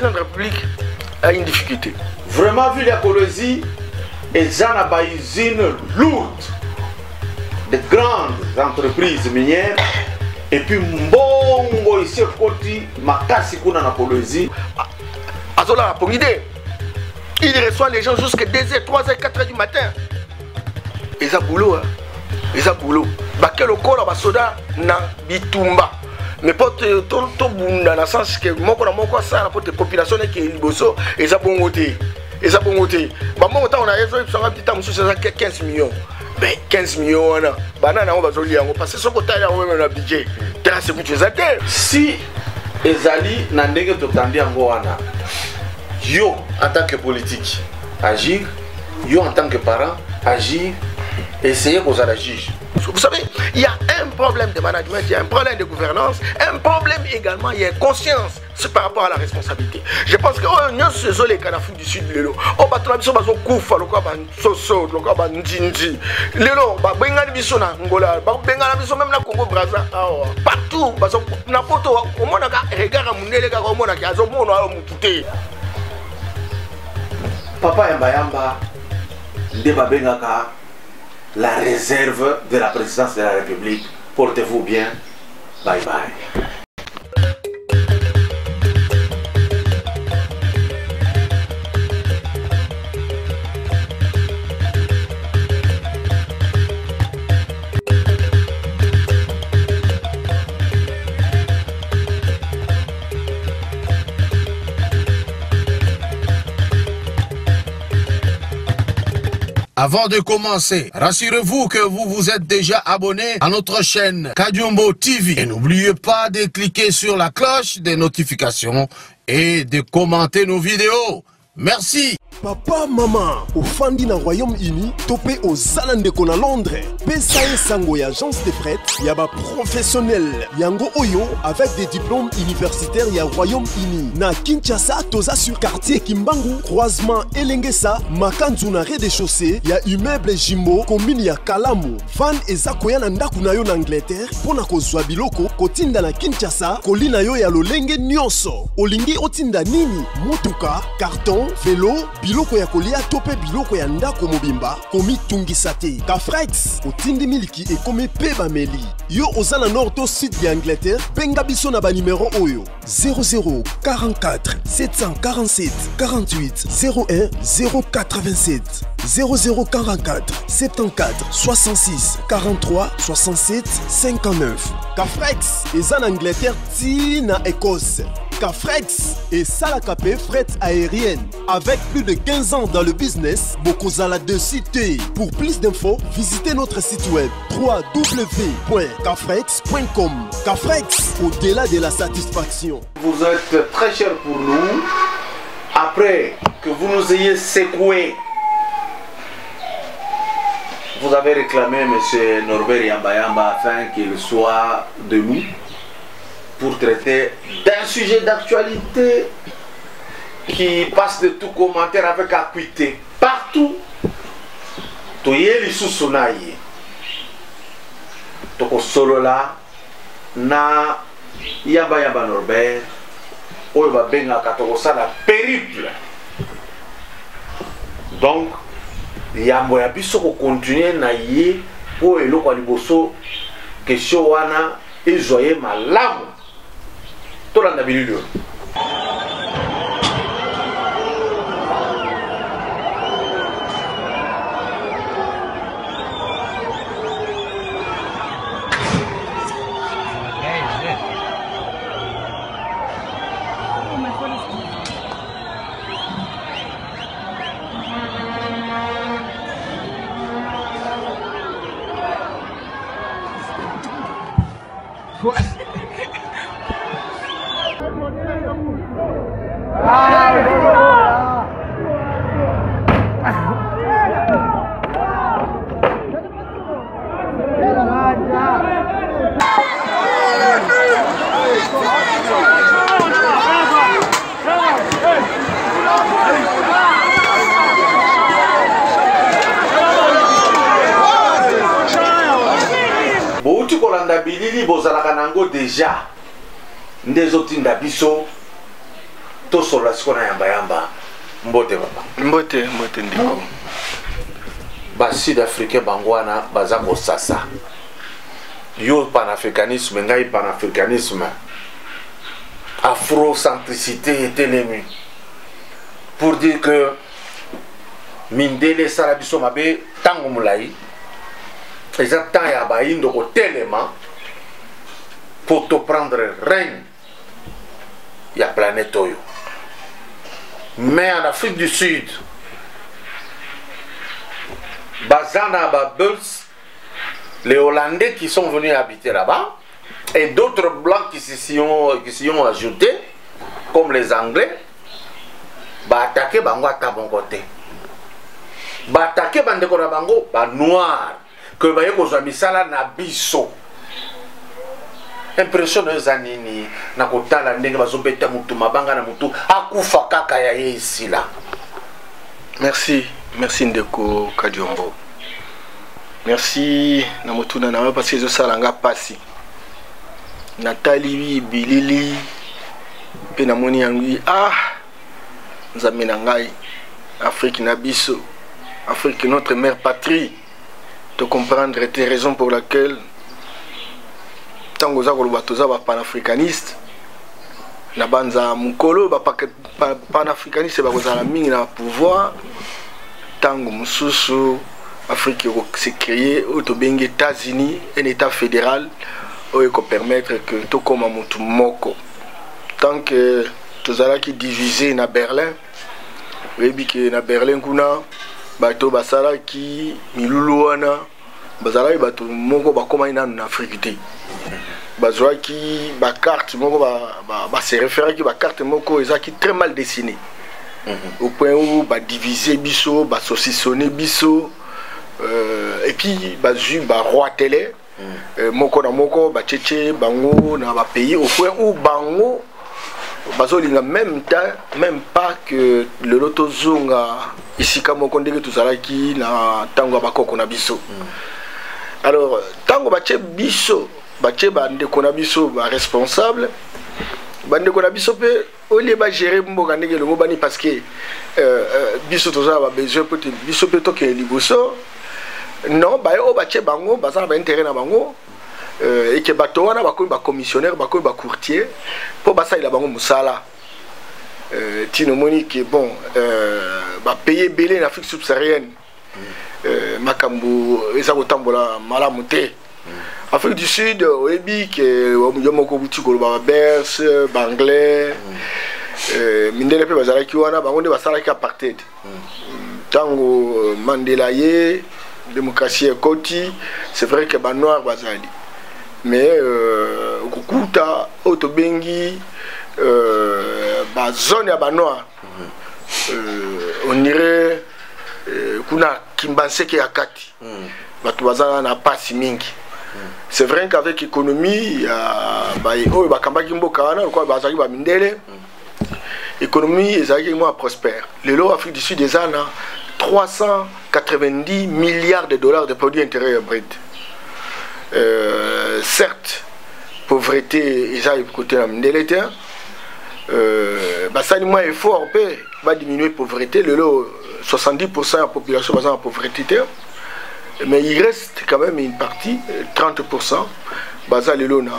président de la République a une difficulté. Vraiment, vu la Colosie, ils ont une usine lourde de grandes entreprises minières. Et puis, mbongo ici, côté, makasi kuna na Colosie. Azola a pour idée. Il reçoit les gens jusqu'à 2h, 3h, 4h du matin. Ils ont boulot, hein. Ils ont boulot. Bakel au corps, basoda na bitumba. Mais pour tout dans le sens que moi, ça pour les populations qui est liboso, ils ont bon côté. Ils ont bon côté. Bah moi, on a un petit temps, c'est 15 millions. Mais 15 millions, on va jolier, parce que ce côté là, on a un budget. C'est pour les aider. Si Ezali n'a pas entendu Angoana, yo en tant que politique, agir, yo en tant que parent, agir, essayer qu'on soit la juge. Vous savez, il y a un problème de management, il y a un problème de gouvernance, un problème également, il y a une conscience par rapport à la responsabilité. Je pense que nous sommes les Canafous du Sud, les lots. On va trouver ça, Koufa, le Kaban Soso, le Kaban Ndinji. Les lots, Bengal Bissona, Angola, Bengal Bisson, même la Congo Brazza, partout, n'importe où, au monde, regarde à mon élève, au monde, à son monde, à mon touté. Papa Yamba, Ndeba Bengaka, la réserve de la présidence de la République. Portez-vous bien. Bye bye. Avant de commencer, rassurez-vous que vous vous êtes déjà abonné à notre chaîne Kadiombo TV. Et n'oubliez pas de cliquer sur la cloche des notifications et de commenter nos vidéos. Merci. Papa, maman, au Fandi na Royaume-Uni, topé aux Zalandeko na Londres. PSAE Sango et agence de fret, yaba professionnel. Yango Oyo, avec des diplômes universitaires ya Royaume-Uni. Na Kinshasa, toza sur quartier Kimbangu, croisement Elengesa, Makanzu na rez-de-chaussée, ya immeuble Jimbo, commune ya Kalamu. Van eza koya na ndaku na yo na Angleterre, pona kozwa biloko, kotinda na Kinshasa, kolina yo ya lolenge nyonso. Olingi otinda nini? Motuka, carton, vélo, biloko ya kolia tope biloko ya ndako mobimba komi tungisa te. Kafrex otindi miliki e komi pe bameli. Yo oza na nord to sud ya Angleterre, benga biso na ba numéro oyo 0044 747 48 01 087 0044 74 66 43 67 59. Kafrex eza na Angleterre ti na Écosse. Kafrex et Salakapé fret aérienne. Avec plus de 15 ans dans le business, Bokozala de cité. Pour plus d'infos, visitez notre site web www.kafrex.com. Kafrex, au-delà de la satisfaction. Vous êtes très cher pour nous. Après que vous nous ayez secoué, vous avez réclamé M. Norbert Yamba afin qu'il soit de nous pour traiter d'un sujet d'actualité qui passe de tout commentaire avec acuité partout. Toyeli susunaye toko solo la na Yamba Norbert oyo ba benga katoko sala périple. Donc yambo ya biso ko continuer na ye po eloko liboso question wana ezoye malamu. Tolanda bililo. Bouti kolanda bilili bozalaka nango déjà ndezotinda biso to sola sikona yamba yamba mbote papa mbote ndiko ba sud-africain bangwana baza kosasa yo panafricanisme ngai panafricanisme afrocentricité etelemi pour dire que mindele sala biso mabe tango mulai eza temps ya bayindo kotelema pour te prendre règne ya planète oyo. Mais en Afrique du Sud, Bazana Babels, les Hollandais qui sont venus habiter là-bas, et d'autres blancs qui s'y ont ajoutés, comme les Anglais, bah attaquer bango à bon côté. Bah attaquer bandeko na bango, bah noir, que bah yoko zamisala na biso. Impression za nini na kotala ndenge bazobeta mutu mabanga na mutu akufa kaka ya yesi la. Merci ndeko Kadiombo. Merci na mutu na na parce que zo salanga pasi. Natali bilili pe na moni yangi nzambe na ngai Afrique na biso. Afrique notre mère patrie. De comprendre tes raisons pour laquelle tango za koloba toza ba panafricaniste na banza mukolo ba panafricaniste ba kozala mingi na pouvoir tango mususu Afrique s'est créé au bengi États-Unis un état fédéral où ko permettre que to koma mutu moko tant que tozala ki divisé na Berlin webi ke na Berlin kuna bato basala ki milulu wana bazala bato moko bakoma ina na Afrique te bazwa ki ba carte moko ba se référer ki ba carte moko ezaki très mal dessiné au point où ba diviser biso ba saucissonner biso et puis ba ju ba roi télé moko na moko ba tchétché bango na ba pays au point où bango bazolinga même pas que le loto zonga ici comme ndenge tuzalaki na tango bakoko na biso. Alors tango ba tché biso bache bandeko na biso ba responsable bandeko na biso pe olie ba gérer mboka ndenge longo bani parce que biso toza ba besoin peut biso pe to ke liboso non ba o bache bango baza ba intérêt na bango et que bato wana ba ko ba commissionnaire ba ko ba courtier pour basa ila bango musala tino monique bon ba payer belé en Afrique subsaharienne makambo eza kotambola malamu te. Afrique du Sud, au Ebi, qui est beaucoup de Berse, Banglais, Mindele pe bazala ki wana bango nde basala ki apartheid. Tango Mandela ye, démocratie ekoti, c'est vrai que ba noir bazali. Mais kukuta otobengi ba zone ya ba noir. On dirait kuna kimbanseke ya kati. Batu bazala na pasi mingi. C'est vrai qu'avec l'économie, l'économie est prospère. Le lot Afrique du Sud est à 390 milliards de dollars de produits intérieurs bruts. Certes, pauvreté est à côté de l'État. Ça est fort, va diminuer la pauvreté. Le lot 70% de la population est en pauvreté. Mais il reste quand même une partie, 30%, basée sur la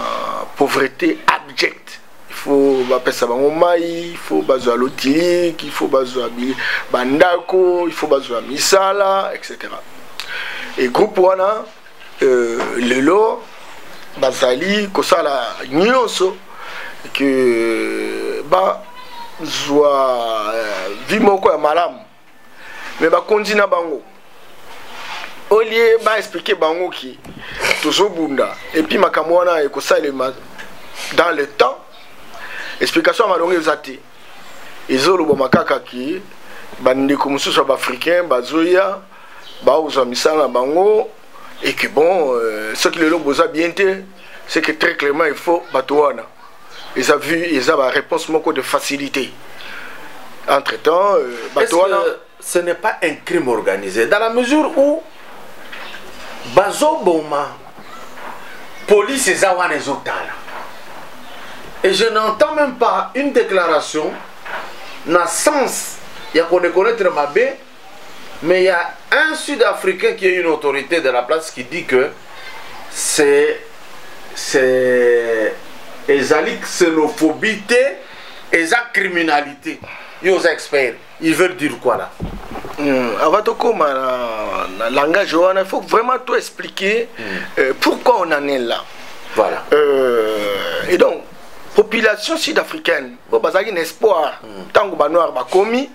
pauvreté abjecte. Il faut appeler ça il faut baser à l'otilique, il faut baser à bandako, il faut baser à misala, etc. Et groupe wana, le lot, basali, kosala nyonso, que ba zoa vimoko ya malamu, mais ba kondina bango. Au lieu de expliquer bango qui toujours bunda et puis makamwana et dans le temps explication à longue zati izolo bomakaka ki bandi comme ça africain bazoya ba uza misala bango et que bon ce qui le lobo za bien c'est que très clairement il faut batouana ils a vu ils a la réponse moko de facilité entre temps batouana ce n'est pas un crime organisé dans la mesure où Bazo Boma, police et Zawan et Zotala. Et je n'entends même pas une déclaration na sens il y a qu'on connaître Mabé, mais il y a un Sud-Africain qui est une autorité de la place qui dit que c'est ezali xénophobie et la criminalité. Ils sont experts. Ils veulent dire quoi là? Avant de commencer le langage, il faut vraiment tout expliquer pourquoi on en est là. Voilà. Et donc, population sud-africaine, il y a un espoir, tant que les Noirs ont commis,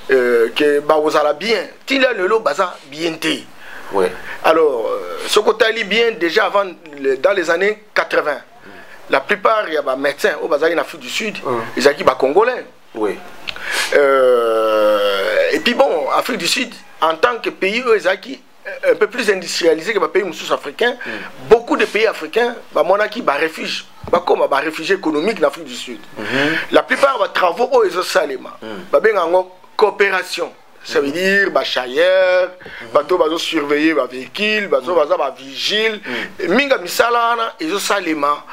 que vous allez bien. Il y a le lot bien. Oui. Alors, ce côté est bien déjà avant, dans les années 80. La plupart, il y a des médecins au en Afrique du Sud, ils sont des Congolais. Oui. Et puis bon, Afrique du Sud, en tant que pays un peu plus industrialisé que les pays sud-africains, beaucoup de pays africains, qui ont refuge, comme des réfugiés économiques en Afrique du Sud. La plupart des travaux ils ont salima, une coopération. Ça veut dire bachayer, bateau bazo surveiller ba véhicule, bateau bazo ba vigile. Minga misala ils ont salima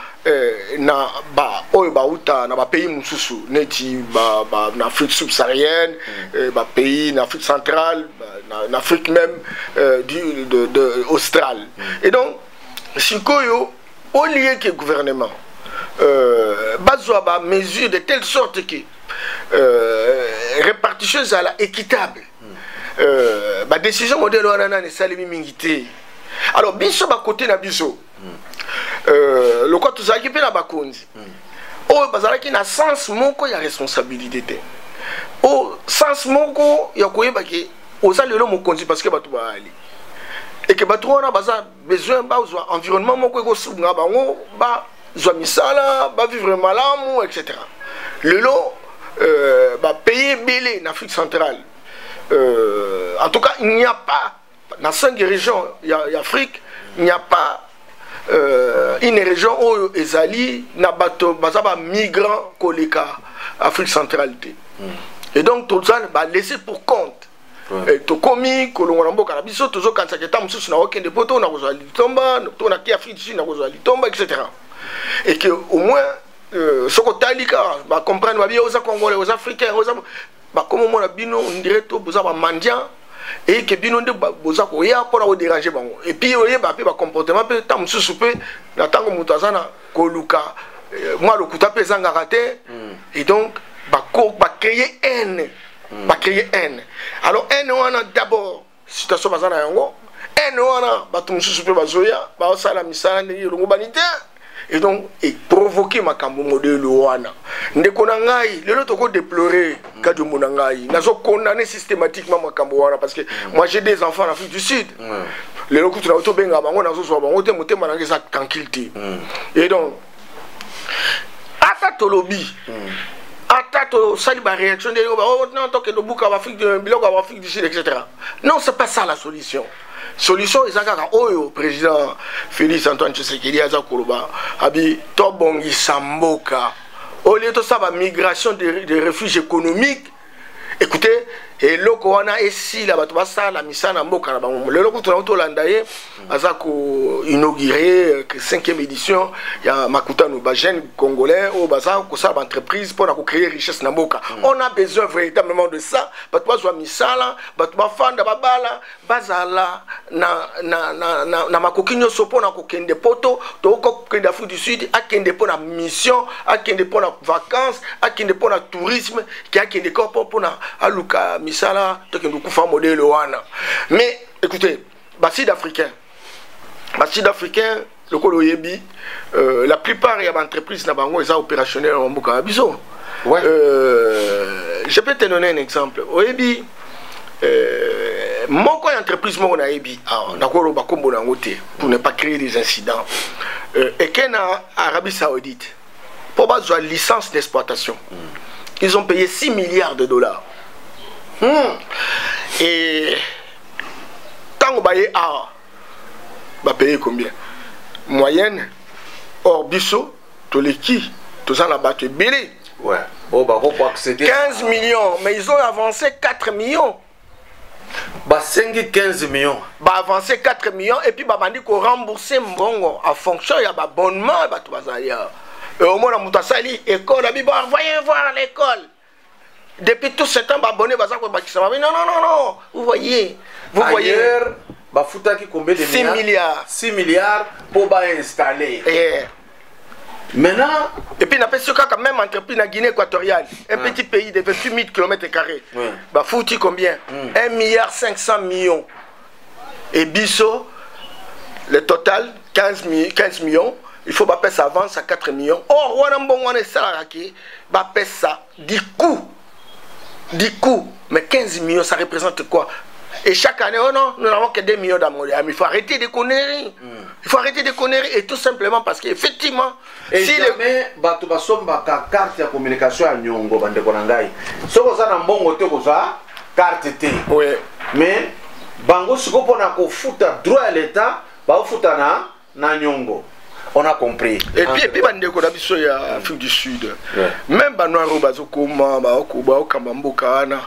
na ba oyo ba uta na ba pays mususu neti ba na Afrique subsaharienne, ba pays na Afrique centrale, na Afrique même de australe. Et donc sikoyo au lieu que gouvernement bazo ba mesure de telle sorte que répartition équitable. La décision modèle est salimi mingité. Alors, biso ba côté na biso. Le quoi tout ça qui peut la bakonzi. Oh, bazala qui na sens moko ya responsabilité. Oh, sens moko ya koyeba ke oza lelo mokonzi parce que batu ba ali. Et que batu wana baza besoin ba uzwa environnement moko ko subnga bango ba zwa misala, ba vivre malamu etc. Lelo pays belé en Afrique centrale. En tout cas, il n'y a pas, dans 5 régions d'Afrique, il n'y a pas une région où les alliés n'ont pas migrants koleka Afrique centrale. Et donc, tout ça, laisser pour compte. To komi kolongolamba kanabiso tozo kansa keta mususu na okende poto na kozwa litomba to na ki Afrique du Sud na kozwa litomba etc. Et que au moins ce que talika va comprendre bien aux Congolais, aux Africains, aux comme on a bino on dirait tout besoin de mendiant et que bino de besoin ko ya pour déranger bango. Et puis oye ba pe ba comportement pe tam susupe na tango mutazana ko luka moi le kuta pe zanga raté et donc ba créer haine. Ba créer haine. Alors haine on a d'abord situation bazana yango haine on a ba tum susupe ba zoya ba sala misala ni l'humanité. Et donc, et provoquer ma kambo modèle wana. Ndekona ngai, le toko déplorer kadjo monangai. Nazo condamner systématiquement ma kambo wana parce que moi j'ai des enfants en Afrique du Sud. Le lokutu na auto benga bango nazo so bango te motema na ngeza tranquillité. Et donc ata lobby. Ata to saliba réaction de oh non to ke do buka Afrique de biloko Afrique du Sud etc. Non, c'est pas ça la solution. Solution ezaka oyo président Félix Antoine Tshisekedi aza koloba abi to bongi samboka au lieu de ça ba migration de réfugiés économiques. Écoutez, et loko wana esi la bato basala misana mboka na bango le loko tuna to landaye aza ko inaugurer 5e édition ya makutano ba jeune congolais au baza ko sa entreprise pour créer richesse na mboka. On a besoin véritablement de ça. Bato bazwa misala, bato bafanda babala bazala na makokinyo sopo na ko kende poto to ko kende Afrique du Sud akende pour na mission, akende pour na vacances, akende pour na tourisme, qui akende ko pour na aluka misala to ke nduku fa modèle wana. Mais écoutez, sud-africain le kolo yebi la plupart des entreprises na bango sont opérationnelles en mboka biso. Ouais. Je peux te donner un exemple. Oyebi moko entreprise moko na yebi na kolo ba kombo na ngote pour ne pas créer des incidents. Et qu'en Arabie Saoudite pour avoir une licence d'exploitation. Ils ont payé 6 milliards de dollars. Et tant que baye va payer combien? Moyenne hors biso to leki to ça la batte belé. Ouais. Bon bah pour accéder 15 millions, mais ils ont avancé 4 millions. Bah 5 15 millions. Bah avancé 4 millions et puis bah bandi ko rembourser mbongo en fonction ya ba abonnement ba to bazaya. Et au moins la mutasali école abi bah voyez voir l'école. depuis tout ce temps, abonné, non, vous voyez. Vous voyez. Bafuta qui combien de 6 milliards. 6 milliards pour installer. Maintenant, et puis, on appelle ce cas quand même entreprise en Guinée équatoriale, un petit pays de 28 000 km². Bah, foutu combien 1 milliard 500 millions. Et Bisso, le total, 15 millions. Il faut payer ça avance à 4 millions. Or, on est salarié, payer ça du coup. Mais 15 millions, ça représente quoi? Et chaque année, oh non, nous n'avons que 2 millions d'amour. Il faut arrêter de conneries. Il faut arrêter de conneries. Et tout simplement parce qu'effectivement, et si jamais bato basomba ka carte de communication à Nyongo bande konangai. Soko za na mbongo te ko za carte te. Oui. Mais bango siko pona ko futa droit à l'état, ba futa na Nyongo. On a compris. Et puis bande ko dabiso ya Afrique du Sud. Même banwaro bazokoma ba okamamboka na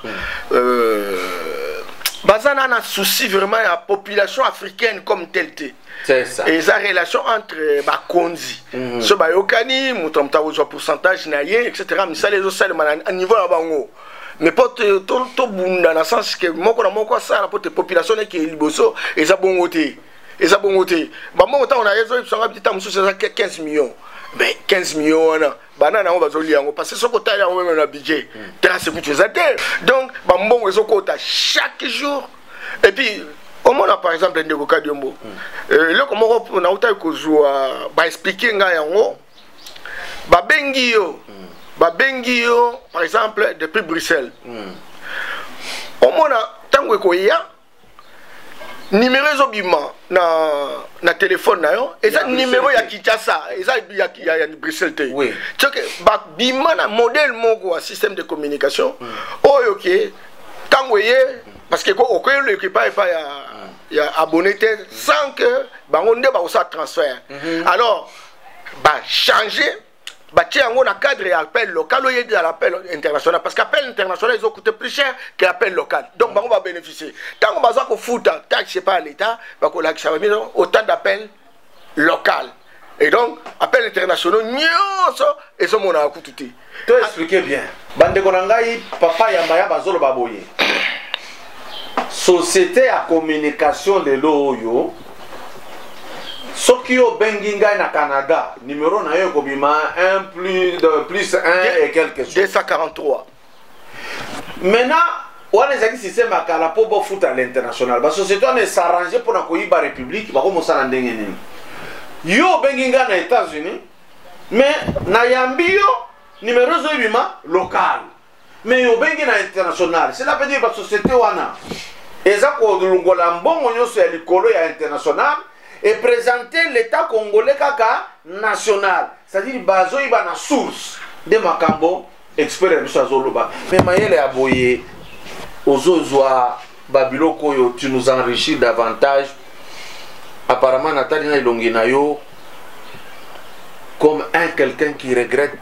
Bazana a un souci vraiment à la population africaine comme telle. C'est ça. Et la relation entre Bakonzi, ce Bayokani, Moutamta au pourcentage, etc. Mais ça, les autres, à niveau là-bas. Mais pour tout dans le sens que moi, ça, pour les populations qui sont liboso, et ça bon côté. Et ça bon côté. Bah, moi, on a raison, ils sont un petit temps, 15 millions. Mais 15 millions, banana on va zoli parce que ce côté là on même un budget très donc bon chaque jour et puis comme on a par exemple Ndeko Kadiombo là comme on a autant que jouer ba expliquer nga yango ba bengio par exemple depuis Bruxelles on a tango ko ya numéro zobima na téléphone na yo et ça numéro ya Kinshasa et ça ya Bruxelles te oui tu que ba bima na modèle moko système de communication OK tango ye parce que ko le équipage pas ya abonné sans que bango nde ba ça transfert alors ba changer tiens, on a cadre et appel local, il y a l'appel international. Parce qu'appel international, ils ont coûté plus cher que l'appel local. Donc, on va bénéficier. Tant qu'on va foot, taxe pas l'État, ça va bien autant d'appels local. Et donc, appel international, et ça, on a coûté. Tu expliquez bien. Bande Konangai, papa Yambaya Bazolo Baboye. Société à communication de l'Oyo. Sokio Benginga na Canada, numéro na yo kobima 1 plus 1 et quelque chose. 243. Maintenant, on a un système à la pour foot à l'international. La société on s'arranger pour la Koyiba République, va commencer à l'endengeni. Yo Benginga na États-Unis, mais na Yambio numéro zobima local. Mais yo Benginga international. Cela veut dire que la société wana ezako lungola mbongo nyoso ya likolo ya international. Et présenter l'État congolais kaka national. C'est-à-dire bazo iba na source de makambo expérience azoloba. Mais mayele aboye ozozwa babiloko yo tu nous enrichis davantage. Apparemment Nathalie na ilongi na yo comme un quelqu'un qui regrette.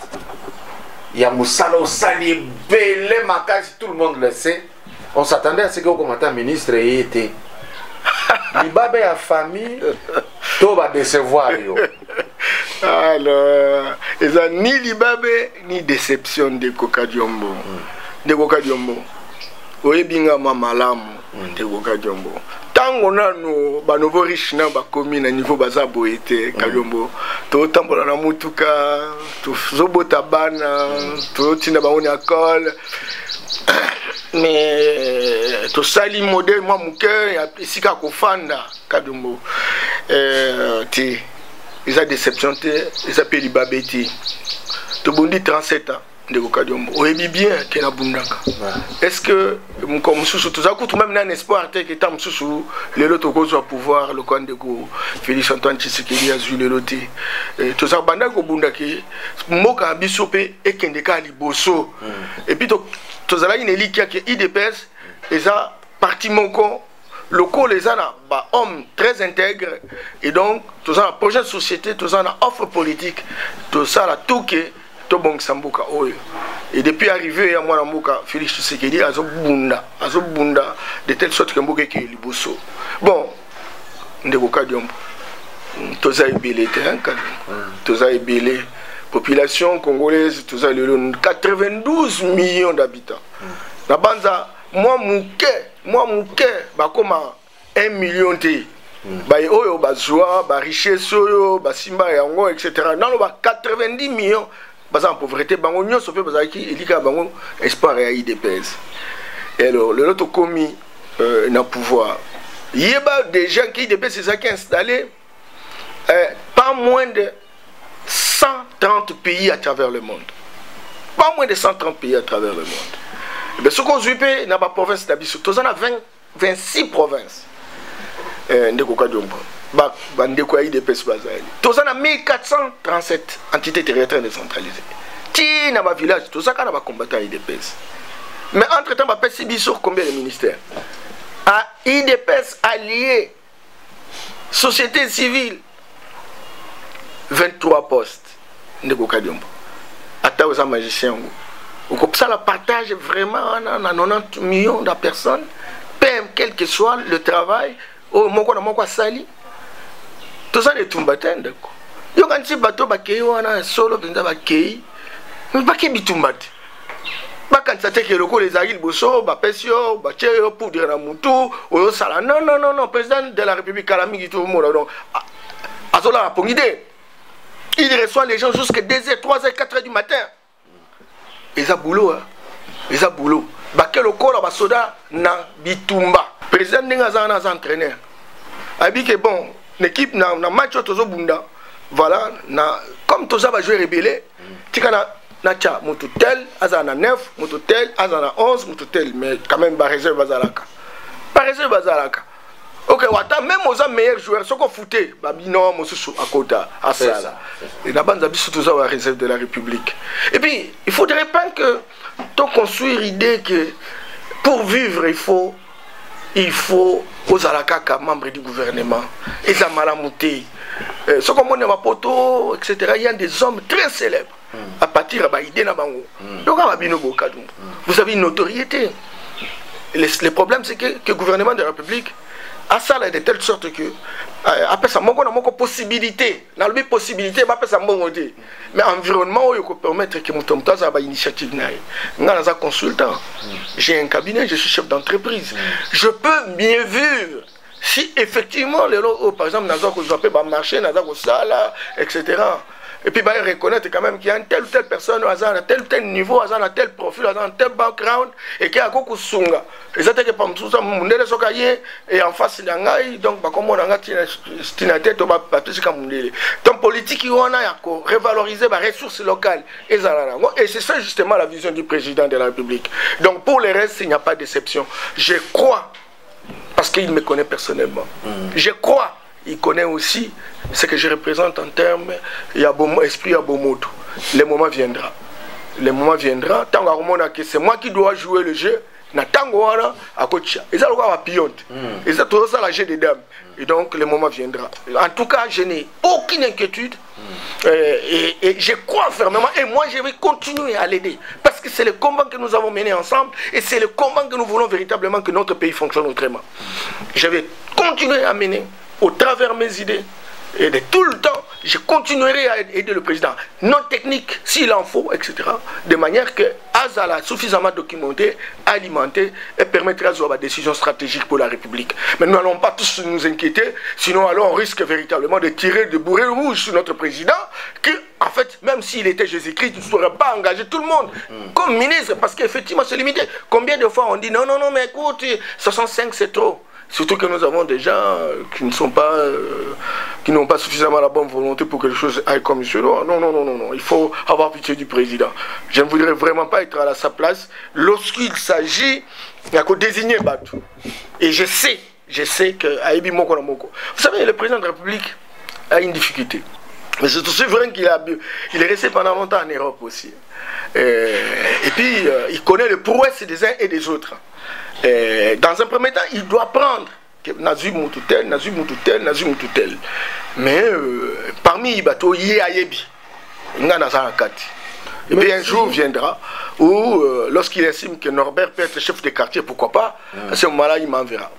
Ya musala osali belé makasi, tout le monde le sait. On s'attendait à ce que comme ministre ait été Libabe a famille, tout va décevoir. Alors, il n'y a ni Libabe ni déception de Kokadiombo. De Kokadiombo. Oui, bien, mamalamu de Kokadiombo. Tant qu'on a nos nouveaux riches na ba commune à niveau baza boete Kadiombo. Tout tambola na mutuka, tout zobota bana, tout tina ba on école. Mais tout ça li modèle moi mon cœur ici ka kofanda Kadiombo ti ils a déception te ils a payé babeti to bondi 37 ans de Kadiombo on est bien que na bundaka est-ce que comme sous tout ça tout même un espoir te que tam sous les loto ko soit pouvoir le camp de Félix Antoine Tshisekedi a joué le loti tout ça banda ko bundaki moka bisope et kendeka liboso et puis tous les gens qui ont IDPS, ils ont parti monco, locaux, les gens hommes très intègres, et donc, tous les projet de société, tous les offre politique, tout ça, tout qui est tout bon Sambuka. Et depuis arrivé à moi, Félix Tshisekedi, ils ont bunda, de telle sorte que Mboka qui est liboso. Bon, Ndeko Kadiombo, tous les belé, tous les belé. Population congolaise, tout ça, 92 millions d'habitants. Na banza moi mouke bakoma 1 million te. Ba oyo bazwa ba richesse oyo ba simba yango etc. Dans le 90 millions basa en pauvreté bango nyonso pe bazaki elika bango espoir ya IDPS. Et alors le autre commis na pouvoir. Yeba des gens qui IDPS c'est ça qui est installé pas moins de 130 pays à travers le monde. Pas moins de 130 pays à travers le monde. Mais ce qu'on zupe dans la province d'Abisso, tous en a 26 provinces. Ndeko Kadiombo. Ndeko IDPS Bazali. Tous en a 1437 entités territoriales décentralisées. Ti dans ma village, tous en a combattant IDPS. Mais entre-temps, ma pèse Bisso combien de ministères? À IDPS allié, société civile, 23 postes. Ndeko Kadiombo. Ata aux magiciens. Comme ça, la partage vraiment dans 90 millions de personnes, quel que soit le travail, au moment sali. Tout ça, les tumbatens. Il y a un bateau qui est solo, qui est bakay bitumbat. Quand ça que le coup les aguilles bosso, pesio, bacheo, poudre na mutu, ou sala. Non, président de la République, Kalami, tout le monde. Donc, Azola, pour l'idée, il reçoit les gens jusqu'à 2h, 3h, 4h du matin. Ils ont boulot, ils ont boulot. Bakel au corps, basoda na bitumba. Président Nengaza entraîneur. Abi que bon, l'équipe na match tozo bunda. Voilà, na comme toza va jouer rebelle. Tikana na cha mututel, azana 9, mututel, azana 11, mututel, mais quand même ba réserve bazalaka. Ba réserve bazalaka. Ok, wata même aux meilleurs joueurs, ce qu'on foutait, Babino, Mosusu, Akota, Assala. Et la bande d'habitude, tous la réserve de la République. Et puis, il faudrait pas que tu construire l'idée que pour vivre, il faut aux alakaka, membres du gouvernement, et ça malamouté. Ce qu'on monte dans poto, etc. Il y a des hommes très célèbres à partir de l'idée na bango. Donc, vous avez une notoriété. Le problème, c'est que le gouvernement de la République a ça de telle sorte que après ça mon possibilité dans le possibilité après ça mon côté mais environnement où il peut permettre que mon tomta ça va initiative naï ngana za consultant j'ai un cabinet, je suis chef d'entreprise, je peux mieux vivre si effectivement les par exemple dans un je peux marcher dans un sala etc. Et puis bah, reconnaître quand même qu'il y a une telle ou telle personne à tel ou tel niveau, à tel profil, à tel background, et qu'il y a beaucoup de sunga. Et ça, c'est que comme tout ça, et en face, donc, comme on a tête, donc, politique, on a revaloriser les ressources locales. Et c'est ça, justement, la vision du président de la République. Donc, pour le reste, il n'y a pas de déception. Je crois, parce qu'il me connaît personnellement, je crois. Il connaît aussi ce que je représente en termes esprit à Bomoto. Le moment viendra. Le moment viendra. Tant que c'est moi qui dois jouer le jeu. À côté. Et ça, et ça, tout ça, la jeu des dames. Et donc, le moment viendra. En tout cas, je n'ai aucune inquiétude. Et je crois fermement. Et moi, je vais continuer à l'aider. Parce que c'est le combat que nous avons mené ensemble. Et c'est le combat que nous voulons véritablement que notre pays fonctionne autrement. Je vais continuer à mener au travers mes idées, et de tout le temps, je continuerai à aider le président, non technique, s'il en faut, etc. De manière que Azala suffisamment documenté, alimenté, et permettra de décision stratégique pour la République. Mais nous n'allons pas tous nous inquiéter, sinon alors on risque véritablement de tirer de bourrées rouges sur notre président, qui, en fait, même s'il était Jésus-Christ, il ne saurait pas engager tout le monde comme ministre, parce qu'effectivement, c'est limité. Combien de fois on dit non, mais écoute, 65 c'est trop. Surtout que nous avons des gens qui n'ont pas suffisamment la bonne volonté pour que les choses aillent comme il se doit. Non. Il faut avoir pitié du président. Je ne voudrais vraiment pas être à sa place lorsqu'il s'agit de désigner Batou. Et je sais que Aïbi Moko Namoko. Vous savez, le président de la République a une difficulté. Mais c'est aussi vrai qu'il est resté pendant longtemps en Europe aussi. Et puis, il connaît les prouesses des uns et des autres. Dans un premier temps, il doit prendre Nazu Moutoutel. Mais parmi les bateaux, il y a Yebi. Il y a Nazarakati. Et puis un jour viendra où, lorsqu'il estime que Norbert peut être chef de quartier, pourquoi pas, à ce moment-là, il m'enverra.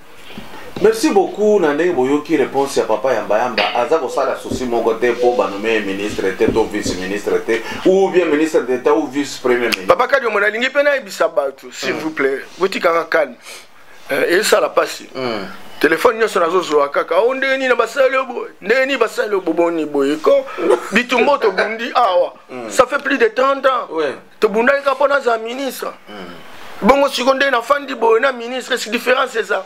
Merci beaucoup Nandé Boyoki réponse à papa Yamba Yamba azako sala souci mon côté pour nommer ministre était ou vice-ministre ou bien ministre d'État ou vice-premier ministre. Papa Kadio mon alingi pena ibisabatu s'il vous plaît. Vous tika calme. Et ça la passe. Téléphone nyo sona zozo kaka onde ni na basalo boy. Ndeni basalo boboni boy ko bitumbo to bundi awa. Ça fait plus de 30 ans. Ouais. To bunda ka pona za ministre. Bongo seconde na fandi boy na ministre c'est différent c'est ça.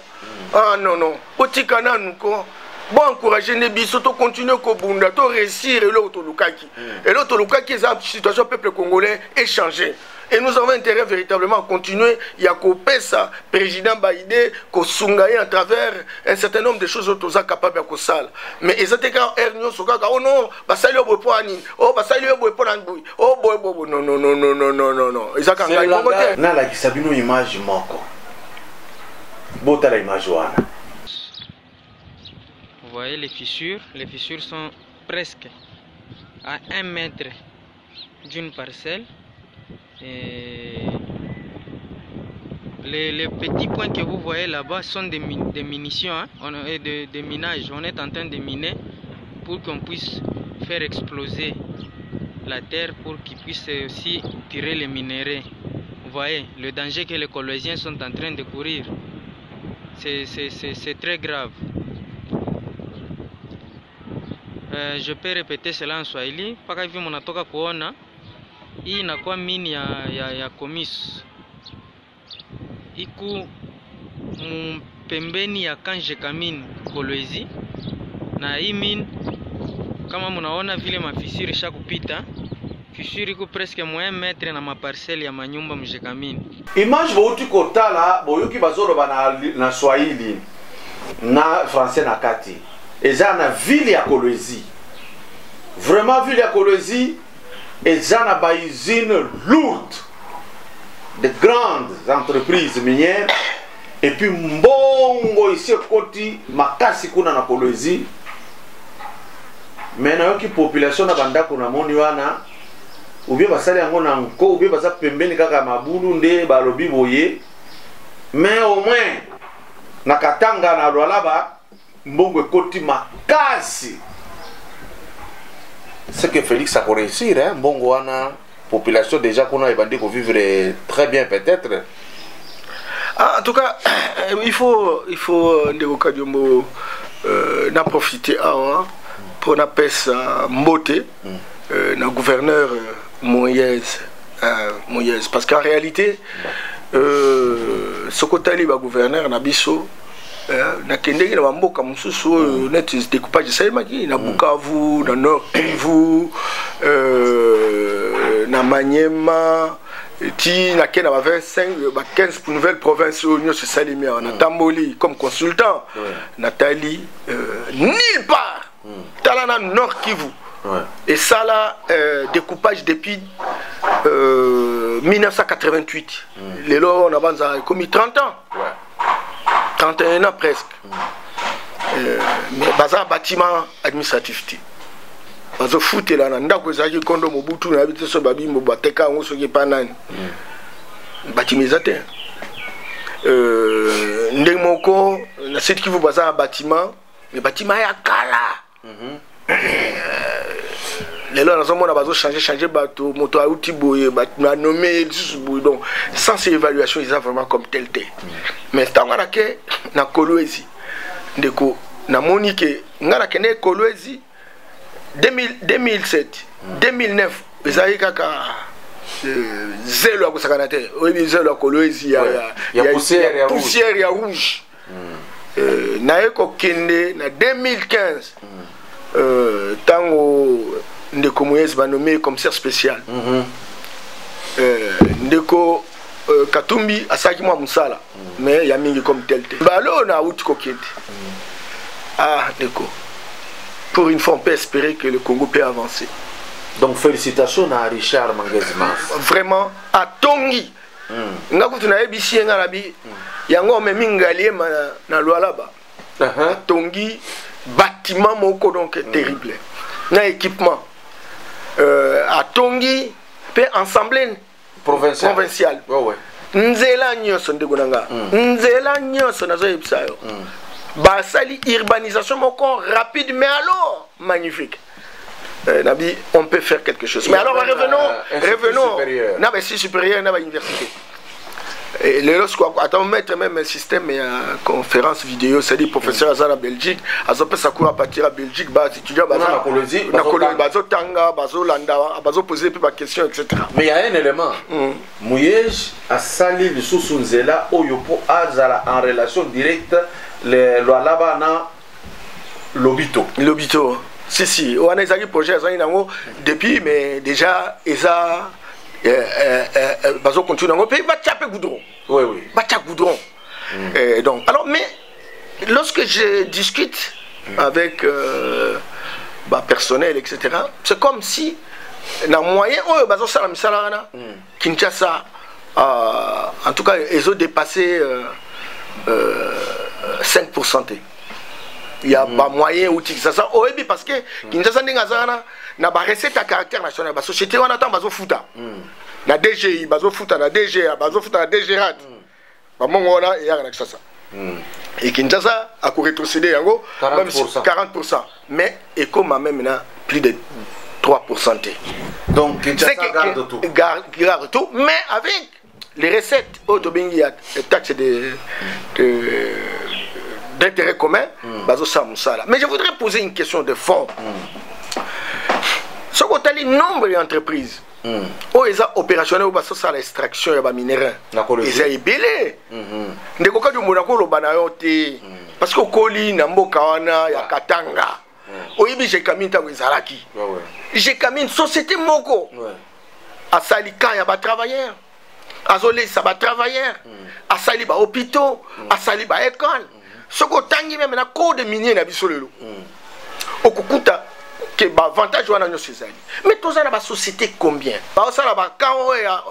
Ah non non, otika nanu ko bon encourager les biso to continuer ko bunda to réussir et l'autre lukaki. Et l'autre lukaki est la situation peuple congolais est changée. Et nous avons intérêt véritablement à continuer. Il y a qu'au PESA, président Baïdé, qu'au Sungaï à travers un certain nombre de choses autres capables de faire. Mais ils étaient quand Ernio Soka, oh non, Bassali au Boypoani, oh Bassali au Boypoani, oh boy, non, non, non, non, non, non, non, non. Ils ont quand même na la kisabino image moko. Bota la image wana. Vous voyez les fissures sont presque à 1 mètre d'une parcelle. Et les petits points que vous voyez là-bas sont des munitions et de minage. On est en train de miner pour qu'on puisse faire exploser la terre pour qu'ils puissent aussi tirer les minéraux. Vous voyez le danger que les Colossiens sont en train de courir. C'est très grave. Je peux répéter cela en Swahili. Paka hivi mnatoka kuona hii inakuwa mini ya Komis. Iku pembeni ya Kanje Kamini Kolwezi. Na hii mine kama mnaona vile mafisiri shakupita. Fissure iko presque moins mètre na maparcelle ya manyumba mjekamini. Image bouti kotala boyoki bazoro na Swahili na français na kati. Eza na ville ya Kolwezi. Vraiment ville ya Kolwezi eza na ba usine lourde de grandes entreprises minières et puis mbongo ici koti makasi kuna na Kolwezi. Mais na yoki population na bandako na moni wana ou bien basali yango na nko ou bien basa pembeni kaka mabulu nde balobi boye mais au moins na Katanga na Lualaba mbongo ekoti makasi. C'est que Félix a réussi hein mbongo wana population déjà qu'on a bandé ko vivre très bien peut-être. Ah, en tout cas il faut ndeko Kadiombo na profiter pour na pesa mbote na gouverneur Moïse parce qu'en réalité sokotali ba gouverneur na biso na kendenge na mboka mususu net découpage saimaki na Bukavu na Nord Kivu na Maniema ti na kena ba 25 ba 15 pour nouvelles provinces union se salimia na Tamboli comme consultant Nathalie nulle part talana Nord Kivu. Ouais. Et ça là, découpage depuis 1988. Les lois on a commis 30 ans. Ouais. 31 ans presque. Mais baza bâtiment administratif. Bazo foot là nda ko zaki kondo mobutu na habite so babi mo bateka ngo so ki panani. Bâtiment ezate. Ndeng moko na site qui vous baza bâtiment, mais bâtiment ya kala. Les lois nous avons changer bateau moto à outil boye bateau nommé donc sans ces évaluations ils ont vraiment comme tel mais tant que na Kolwezi ndeko na monique ngana kene Kolwezi 2007 2009 ezali kaka zelo akusakana te oyebi zelo Kolwezi ya poussière ya rouge na eko kende na 2015 tango ndeko Moïse va nommé commissaire spécial. Ndeko Katumbi asaki mwa musala mais ya mingi comme tel. Balo na outi kokete. Ah ndeko. Pour une fois on peut espérer que le Congo peut avancer. Donc félicitations à Richard Mangezima. Vraiment à Tongi. Ngakutu na ebisi nga labi yango me mingalie na Lualaba. Tongi bâtiment moko donc terrible. Na équipement à Tongi peut ensembler provincial. Nzela nyoso ndeko nanga. Nzela nyoso nazo yebisa yo. basali urbanisation moko rapide, mais alors magnifique. Nabi, on peut faire quelque chose. Mais alors revenons. Non, mais si supérieur, n'a pas université. Et les autres, attends, mettre même un système et une conférence vidéo, c'est-à-dire professeur Azan en Belgique, Azan peut s'accourir à partir à Belgique, bas étudiants, bas Tanga, bas Landa, bas poser plus de questions, etc. Mais il y a un élément. Mouyej a sali le sous-sunzela au yopo azala en relation directe le loalaba na l'obito. L'obito. Si, on a des projets depuis, mais déjà, Eza. Bazo continue dans le pays, va taper goudron. Oui. Va taper goudron. Donc, alors, mais lorsque je discute avec personnel, etc., c'est comme si, dans le moyen, Bazo Salam Salarana, Kinshasa, en tout cas, ils ont dépassé 5%. Il y a pas moyen ou ça ça parce que Kinshasa n'engazana n'a pas recette à caractère national. La société on attend bazo futa. La DGI bazo futa la DGA bazo futa la DGRAT. Ba mongo na ya na ça. Et Kinshasa a rétrocédé yango 40%. Mais Eco m'a même là plus de 3%. Donc Kinshasa garde tout. Garde tout, mais avec les recettes autobingi taxes d'intérêt commun, mais je voudrais poser une question de fond. Ce qu'on a le nombre d'entreprises où ils sont opérationnels ou ça l'extraction de minéraux, ils sont ébélés. Ils sont parce que Koli, Nambokawana, Katanga, j'ai camine Tawizaraki. J'ai camine société Moko. À Salika, il y a des travailleurs. À Zolé, ça va travailleurs. À Saliba, hôpitaux. À Saliba, école. Ce qu'on a même un code minier na bisolelo. Au Kukuta, que avantage ou à mais tous ça la société combien? Bah ça là bah quand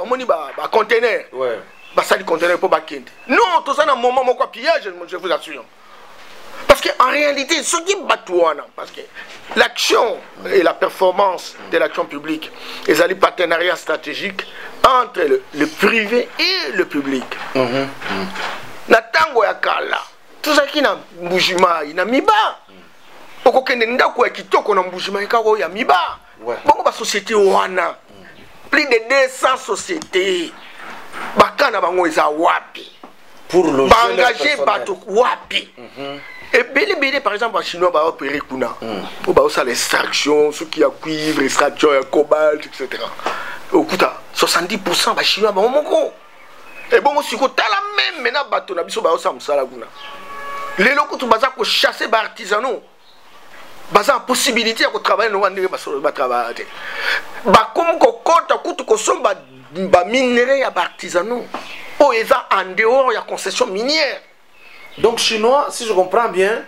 on moni bah conteneur. Ouais. Bah ça les conteneurs pour bakende. Non, tout ça dans moment quoi pillage, je vous assure. Parce que en réalité, ce qui batouana, parce que l'action et la performance de l'action publique, ils ont des partenariats stratégiques entre le privé et le public. Na tango ya kala. Tout ça qui n'a bougima, il n'a mis bas. Pourquoi qu'il n'y a pas de bougima, il n'y a mis bas. Bon, la société wana, plus de 200 sociétés, bakana bango isa wapi. Pour le engager bateau wapi. Et bélé par exemple, en chinois, va opérer kuna. Pour faire l'extraction, ce qui a cuivre, extraction, cobalt, etc. Au coup, 70% de chinois, va au et bon, si vous avez la même bateau, vous avez les locaux qui sont chassés par artisanaux, ils ont la possibilité de travailler dans le travail. Comme ils sont minéraux artisanaux, ils sont en dehors de la concession minière. Donc, Chinois, si je comprends bien,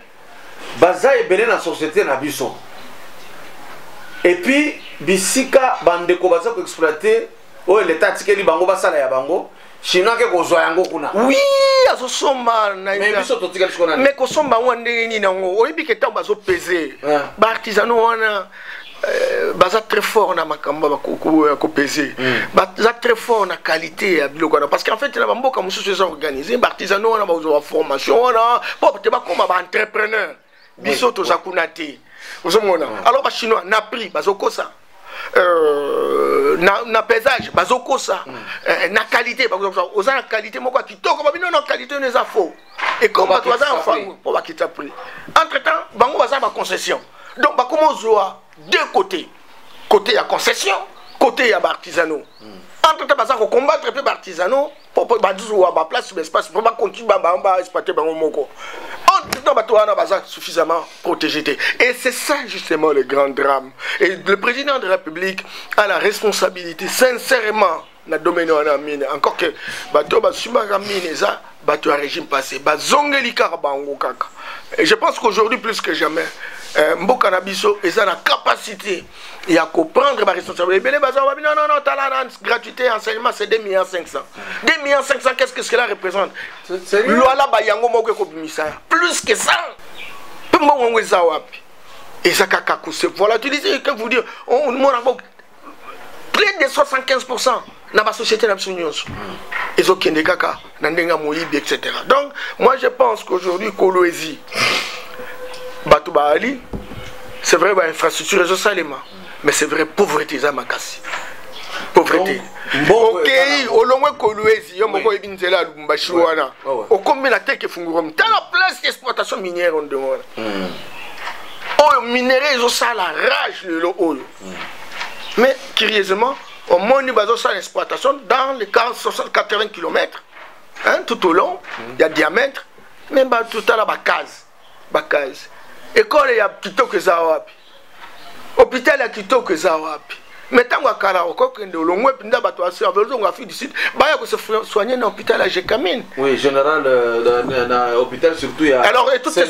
Baza est bien dans la société Nabiso. Et puis, Bisika, Bandeko, Baza pour exploiter, l'État Tikeli Bango, Basala ya Bango. Chinois qui kozwa yango kuna. Oui, azosomba na mais biso totika lishona. Mais kosomba wande ni nango. Oyebi ke ta bazo peser. Ba artisanaux wana baza très fort na makamba ko peser. Baza très fort na qualité ya biloko na parce qu'en fait na bamboka mususu sont organisés, ba artisanaux wana bazo formation wana, pour te ba comme ba entrepreneur. Biso to zakunate. Ozomona. Alors ba chinois na prix bazo kosa. Na paysage bazoko ça na qualité bazoko ça na qualité moko kitoko ba bino na qualité ne za faux et comme ba toza enfant pour ba kita prix entre temps bango baza ba concession donc ba comment zoa deux côté ya concession côté ya ba artisanaux entre temps baza ko combattre peu ba artisanaux pour ba zoa ba place espace pour ba continuer ba exploiter bango moko entre temps ba toza baza suffisamment protégé et c'est ça justement le grand drame et le président de la République a la responsabilité sincèrement na domaine na mine encore que bato ba suma mine ça bato régime passé ba zongeli kaka bango kaka et je pense qu'aujourd'hui plus que jamais mboka na biso et ça la capacité et à comprendre ma responsabilité non talent gratuité enseignement c'est 2,5 millions 2,5 qu'est-ce que cela représente loi là ba yango moko ko bimisa plus que ça mbongo za wapi et ça kaka c'est volatilité que vous dire on plus de 75% na ba société na biso nyonso ezokende kaka na ndenga moyibi etc. Donc moi je pense qu'aujourd'hui Kolwezi bato baali c'est vrai ba infrastructure ezosalema mais c'est vrai pauvreté za makasi pauvreté ok olongwe Kolwezi yo moko ebinzela Lubumbashi wana okomi na teke funguro tala place d'exploitation minière on demande oyo minerai ezosala rage lelo oyo mais curieusement au monde bazo sa l'exploitation dans les 80 km hein, tout au long il y a diamètre mais ba tout à la base école ya kitoko za wapi hôpital ya kitoko za wapi mais tango akala okokende olongwe pinda bato asi avec on Afrique du Sud ba ya ko se soigner dans hôpital à Jekamine oui général dans hôpital surtout il y a alors et toutes ces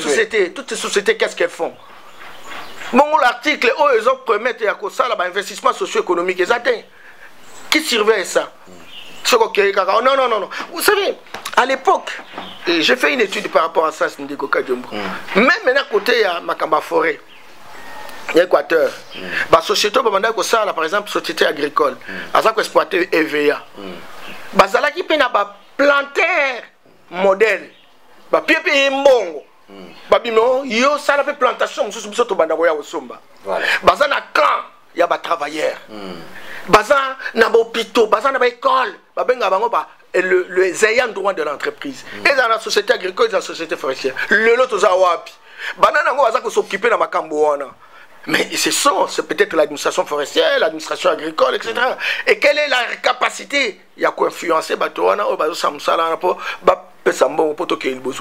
sociétés qu'est-ce qu'elles font? Bon, l'article, ils ont promis qu'il y a un investissement socio-économique. Qui surveille ça? Non. Vous savez, à l'époque, j'ai fait une étude par rapport à ça, même maintenant, côté, il y a Makamba Forêt, l'Équateur. La société, par exemple, société agricole, elle a exploité EVA. Elle a planté modèle. Elle a babino yo sala pe plantation mususu biso to banda boya osomba baza na camp ya ba travailleurs baza na ba hôpitaux baza na ba école babenga bango ba les ayants droit de l'entreprise et dans la société agricole et dans la société forestière le lot za wapi banana ngo baza ko s'occuper na makambo wana mais c'est peut-être l'administration forestière, l'administration agricole, etc. Et quelle est la capacité? Il y a quoi influencer Batoana ou Bazo Samsala pour vous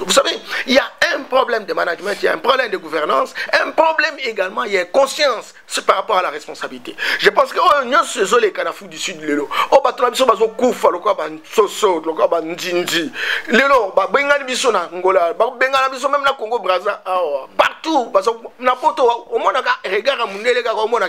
savez, il y a un problème de management, il y a un problème de gouvernance, un problème également, il y a une conscience par rapport à la responsabilité. Je pense que nous sommes les Canafou du Sud, Lelo. Oh, Batounabiso, Bazo Koufa, le Kaban Soso, le Kaban Ndindi. Lelo, Bengal Biso na Angola, Bengal Biso même na Congo Brazza, partout, n'importe où, au monde, regarde à Mundele, au monde,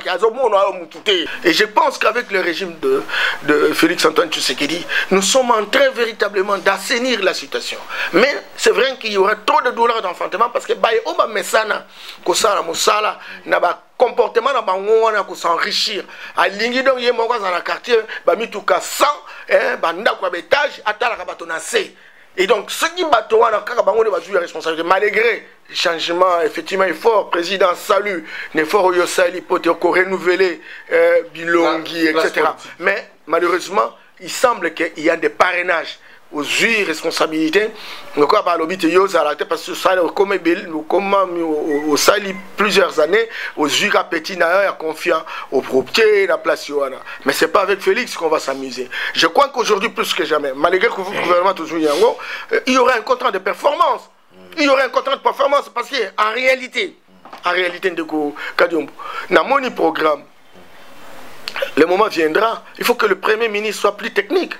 et je pense qu'avec le régime de Félix Antoine Tshisekedi, nous sommes en train véritablement d'assainir la situation. Mais c'est vrai qu'il y aura trop de douleurs d'enfantement parce que Oba Mesana, Kosala Moussala, n'a pas comportement na bangona ko s'enrichir a lingi donc ye moko dans la quartier ba mituka 100 banda kwa étage atala ka bato na C et donc ce qui bato wana kaka bango ne ba jouer responsabilité malgré le changement effectivement fort président salut ne fort yo sali pour renouveler Bilongi etc. Mais malheureusement il semble qu'il y a des parrainages aux responsabilités donc à l'obité parce que ça comme au sali plusieurs années aux petit n'a confiant au propriétaire la place mais c'est pas avec Félix qu'on va s'amuser. Je crois qu'aujourd'hui plus que jamais malgré que le gouvernement toujours il y aura un contrat de performance, parce que en réalité de Kadiombo dans mon programme le moment viendra, il faut que le Premier ministre soit plus technique.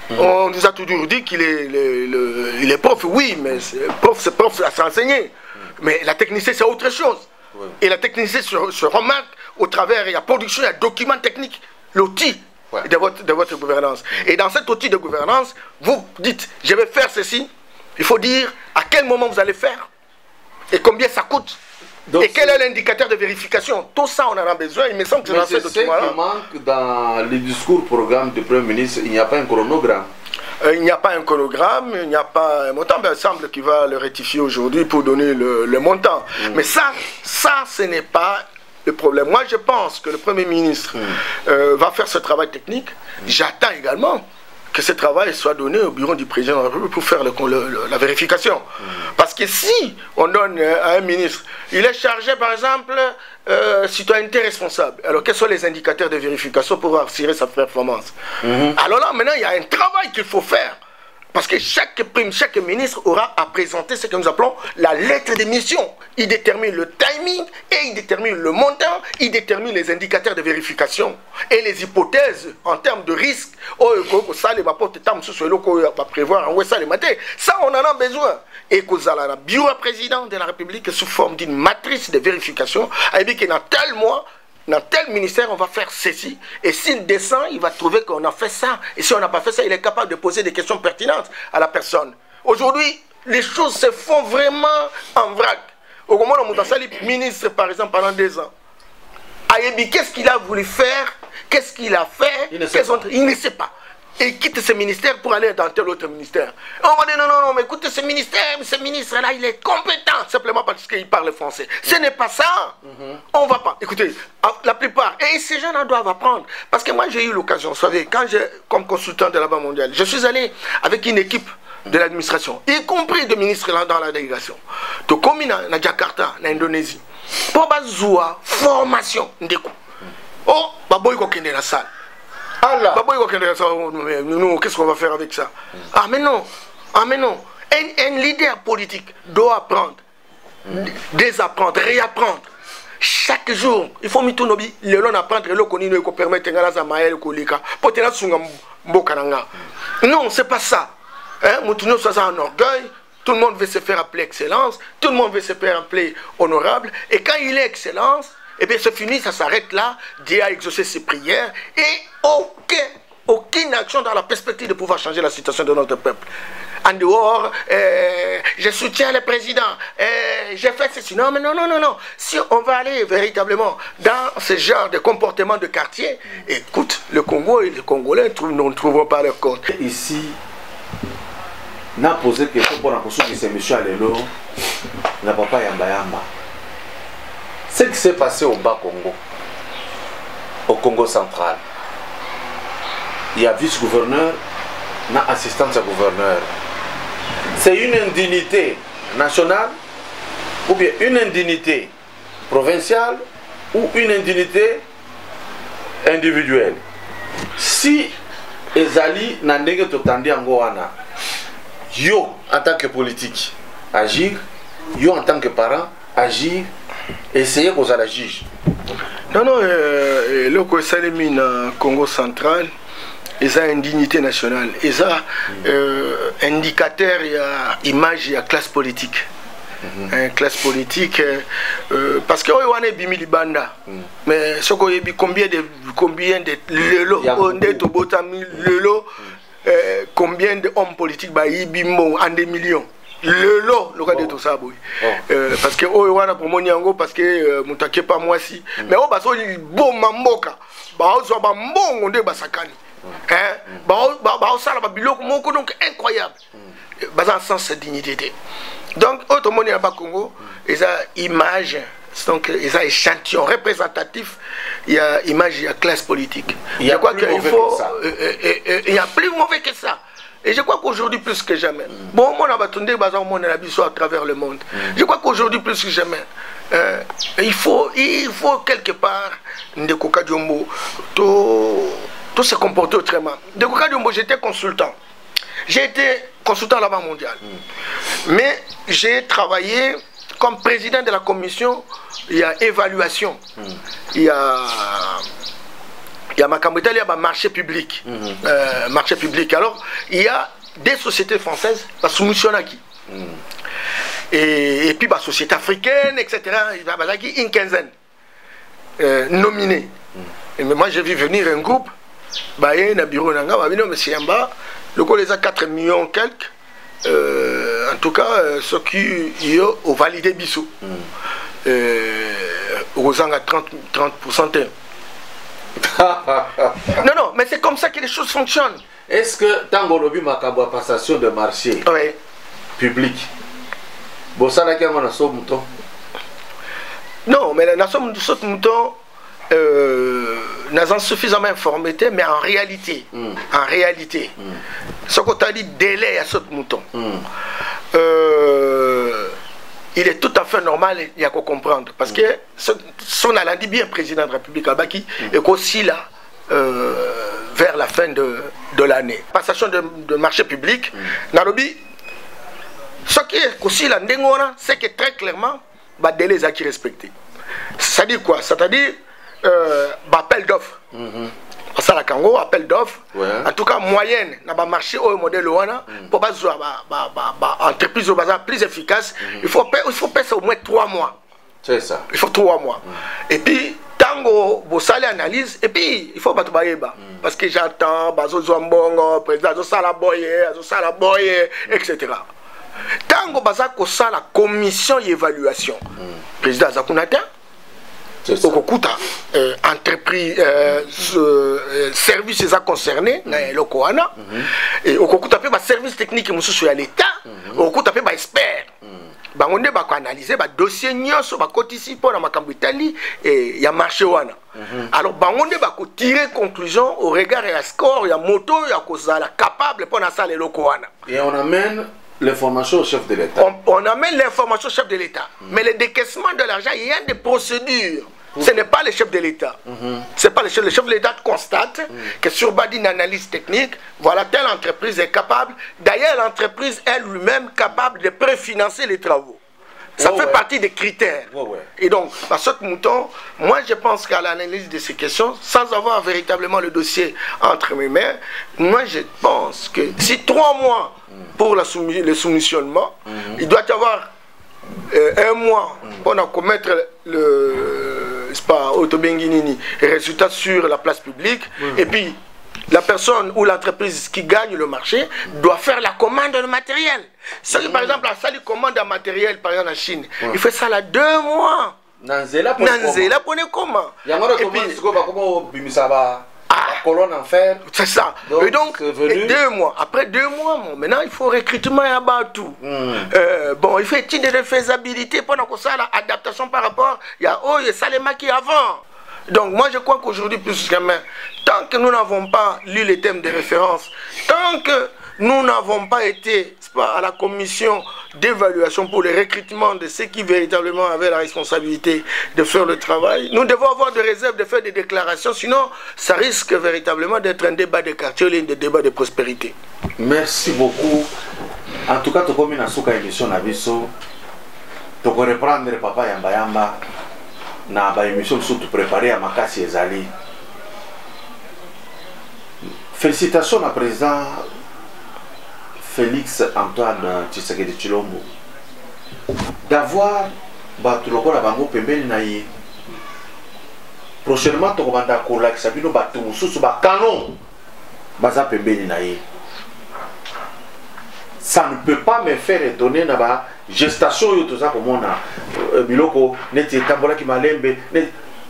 On nous a toujours dit qu'il est prof, oui, mais c'est prof à s'enseigner. Mais la technicité, c'est autre chose. Et la technicité se remarque au travers de la production, il y a document technique, l'outil de votre gouvernance. Et dans cet outil de gouvernance, vous dites, je vais faire ceci, il faut dire à quel moment vous allez faire et combien ça coûte. Donc et quel est l'indicateur de vérification? Tout ça, on en a besoin. Il me semble que dans ce document-là... manque dans le discours programme du Premier ministre, il n'y a pas un chronogramme. Il n'y a pas un chronogramme, il n'y a pas un montant. Mais il semble qu'il va le rectifier aujourd'hui pour donner le montant. Mais ça, ce n'est pas le problème. Moi, je pense que le Premier ministre va faire ce travail technique. J'attends également que ce travail soit donné au bureau du président de la République pour faire la vérification. Parce que si on donne à un ministre, il est chargé par exemple citoyenneté responsable. Alors quels sont les indicateurs de vérification pour assurer sa performance? Alors là maintenant il y a un travail qu'il faut faire. Parce que chaque ministre aura à présenter ce que nous appelons la lettre de mission. Il détermine le timing et il détermine le montant, il détermine les indicateurs de vérification et les hypothèses en termes de risque. Ça, on en a besoin. Et que le bureau président de la République sous forme d'une matrice de vérification, avec dans tel mois, dans tel ministère, on va faire ceci. Et s'il descend, il va trouver qu'on a fait ça. Et si on n'a pas fait ça, il est capable de poser des questions pertinentes à la personne. Aujourd'hui, les choses se font vraiment en vrac. Au moment où on a ministre, par exemple, pendant 2 ans, Ayebi, qu'est-ce qu'il a voulu faire? Qu'est-ce qu'il a fait? Il ne sait pas. et quitte ce ministère pour aller dans tel autre ministère. On va dire non, mais écoutez, ce ministre-là, il est compétent simplement parce qu'il parle français. Ce n'est pas ça. On va pas. Écoutez, la plupart, et ces gens-là doivent apprendre. Parce que moi, j'ai eu l'occasion, vous savez, quand comme consultant de la Banque mondiale, je suis allé avec une équipe de l'administration, y compris de ministres dans la délégation. Donc, comme na Jakarta, en Indonésie, pour bazoua formation, oh, baboy kokende la salle. Nous, qu'est-ce qu'on va faire avec ça? Ah mais non. Un leader politique doit apprendre, désapprendre, réapprendre. Chaque jour, il faut mitonobi le long apprendre le connu ko permettre ngala za mael ko lika. Potena sunga mboka nanga. Non, c'est pas ça. Hein, mutuno ça un orgueil. Tout le monde veut se faire appeler excellence, tout le monde veut se faire appeler honorable, et quand il est excellence, et bien c'est fini, ça s'arrête là. Dieu a exaucé ses prières et aucune action dans la perspective de pouvoir changer la situation de notre peuple. En dehors, je soutiens le président, j'ai fait ceci. Non, mais non. Si on va aller véritablement dans ce genre de comportement de quartier, écoute, le Congo et les Congolais ne trouveront pas leur compte. Ici, n'a posé question pour la construction de ces messieurs à l'élo, n'a pas yamba. Ce qui s'est passé au Bas-Congo, au Congo central, il y a vice-gouverneur, n'a assistant à gouverneur. C'est une indignité nationale ou bien une indignité provinciale ou une indignité individuelle. Si Ezali n'a pas entendu Angoana, yo en tant que politique, agir, yo en tant que parent, agir, essayer qu'on soit la juge. Non, le Kosalemi na Congo central, ils ont une dignité nationale, ils ont indicateur, il y a image, il y a classe politique. Classe politique, parce que on est bimi libanda, mais ce qu'on est combien de lelo, on est au botami lelo, combien d'hommes politiques bah bimbo en des millions. Le lot, le cas de tout ça, parce que on a pour mon parce que mutake pas moi si, mais on va sortir bon mamboka, bah on soit bon on est basakani, ça la biloko moko donc incroyable, basant sens dignité. Donc autrement il y a pas Congo, ils ont image, donc ils ont échantillon représentatif, il y a image, il y a classe politique. Il y a quoi qu'il faut, il y a plus mauvais que ça. Et je crois qu'aujourd'hui, plus que jamais, bon, on a battu à travers le monde. Je crois qu'aujourd'hui, plus que jamais, il faut quelque part, Ndeko Diombo, tout se comporter autrement. Ndeko Diombo, j'étais consultant. J'ai été consultant à la Banque mondiale. Mais j'ai travaillé comme président de la commission, il y a évaluation. Il y a ma cambouille, il y a un marché public. Marché public. Alors, il y a des sociétés françaises, la Soumissionaki. Et puis, la société africaine, etc. Il y a une quinzaine nominés. Et moi, j'ai vu venir un groupe. Il y a un bureau, le coup, les a 4 millions quelques. En tout cas, ceux qui ont validé Bissou. Aux à 30%. Non, mais c'est comme ça que les choses fonctionnent. Est-ce que tant qu'on a vu ma passation de marché public, bon, ça n'a qu'à mon assaut mouton? Non, mais l'assaut mouton, n'a suffisamment informé, mais en réalité, ce qu'on t'a dit, délai à ce mouton. Il est tout à fait normal, il y a qu'à comprendre. Parce que son a dit bien président de la République Abaki, et qu'aussi là, vers la fin de l'année. Passation de marché public, Nairobi, ce qui est aussi là, c'est que très clairement, les délais sont respectés. C'est-à-dire quoi? C'est-à-dire, appel d'offres. Ça la Congo, appel d'offres. En tout cas, moyenne, dans le marché au modèle Ouana, pour que l'entreprise soit plus efficace, il faut passer au moins 3 mois. C'est ça. Il faut 3 mois. Et puis, tango, vous allez analyse, et puis, il faut battre parce que j'entends, le président, etc. Tango, la commission d'évaluation. Président Zakunata, okokuta entreprise service eza concerné na eloko wana et okokuta pe ba service technique mosusu ya l'état okokuta pe ba expert bango nde bakoanalyse badossier nyonso bakotisi mpo na makambo etali ya marché wana alors bango nde bakotire conclusion au regard ya score ya moto ya kozala capable mpo na sala eloko wana et on amène l'information au chef de l'État. On amène l'information au chef de l'État. Mais le décaissement de l'argent, il y a des procédures. Ce n'est pas le chef de l'État. C'est pas le chef de l'État constate que sur base d'une analyse technique, voilà, telle entreprise est capable. D'ailleurs, l'entreprise elle-même capable de préfinancer les travaux. Ça fait partie des critères. Et donc, à ce mouton, moi je pense qu'à l'analyse de ces questions, sans avoir véritablement le dossier entre mes mains, moi je pense que si 3 mois pour le soumissionnement, il doit y avoir 1 mois pour commettre le résultat sur la place publique, et puis la personne ou l'entreprise qui gagne le marché doit faire la commande de matériel. Si par exemple, ça lui commande un matériel, par exemple en Chine, il fait ça là 2 mois. Nanzela pone comment? Colonne en fer. C'est ça. Et donc, 2 mois. Après 2 mois, maintenant, il faut recrutement et abattu. Bon, il faut étude de faisabilité pendant que ça, l'adaptation par rapport, il y a Salema qui avant. Donc, moi, je crois qu'aujourd'hui, plus que jamais, tant que nous n'avons pas lu les thèmes de référence, tant que nous n'avons pas été à la commission d'évaluation pour le recrutement de ceux qui véritablement avaient la responsabilité de faire le travail, nous devons avoir des réserves de faire des déclarations, sinon ça risque véritablement d'être un débat de quartier ou un débat de prospérité. Merci beaucoup. En tout cas, tu as mis dans émission Nabiso, tu peux reprendre Papa Yamba Yamba na ba émission surtout préparée à Makasi Ezali. Félicitations à président Félix Antoine Tshisekedi Tshilombo d'avoir battu le corps à Bango Pembeni Naïe. Prochainement, tu vas voir que Sabino battu sous ba canon baza Pembeni Naïe. Ça ne peut pas me faire étonner na ba gestation yo tout ça comme on a biloko neti tambola ki malembe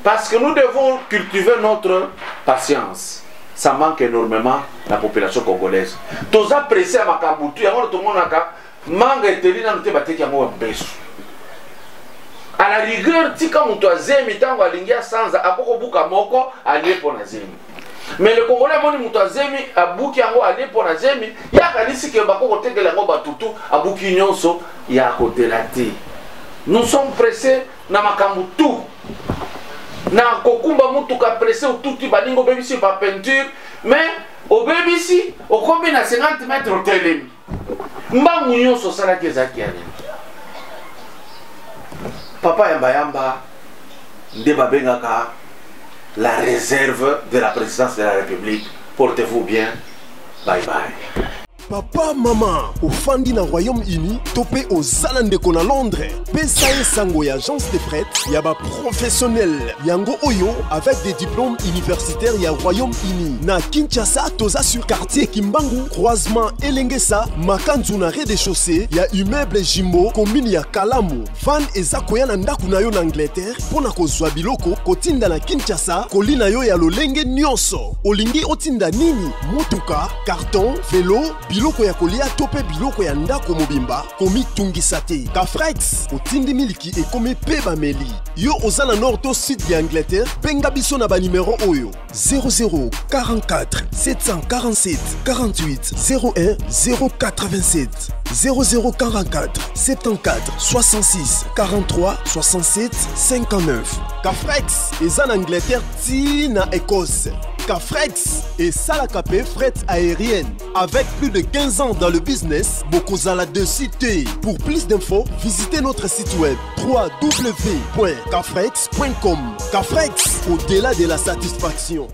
parce que nous devons cultiver notre patience. Ça manque énormément la population congolaise. Tous appréciés à Makambutu, tout le monde a manque etelina nous te bateki yango besu. À la rigueur, tika mutu azemi tango alingia sanza akoko buka moko alié pour nazemi. Mais le Congolais moni mutu azemi abuki yango alié pour nazemi, ya kanisi ke bakoko tekela yango batutu abuki nyonso ya kotelati. Nous sommes pressés na Makambutu. Na kokumba mutuka pressé au tout balingo BBC par peinture mais au BBC au combien à 50 mètres au télé mbangu nyonso sala kezaki ali Papa Yamba Yamba nde babengaka la réserve de la présidence de la République. Portez-vous bien, bye bye. Papa, maman, au Fandi na Royaume-Uni, topé aux Zalandeko na Londres. PSAE Sango y agence de prêt, yaba professionnel. Yango Oyo avec des diplômes universitaires y a Royaume-Uni. Na Kinshasa, toza sur quartier Kimbangu, croisement Elengesa, Makanzu na rez-de-chaussée, y a immeuble Jimbo, commune ya Kalamu. Van eza koya na ndaku na yo na Angleterre, pona kozwa biloko, kotinda na Kinshasa, kolina yo ya lolenge nyonso. Olingi otinda nini? Mutuka, carton, vélo, biloko ya kolia tope biloko ya ndako mobimba komi tungisa te. Kafrex otindi miliki e komi peba meli. Yo ozana nord to sud ya Angleterre, benga biso na ba numéro oyo 00 44 747 48 01 087 0044 74 66 43 67 59. Kafrex eza na Angleterre ti na Écosse. Kafrex et Salakapé fret aérienne. Avec plus de 15 ans dans le business, Bokozala de cité. Pour plus d'infos, visitez notre site web www.kafrex.com. Kafrex, au-delà de la satisfaction.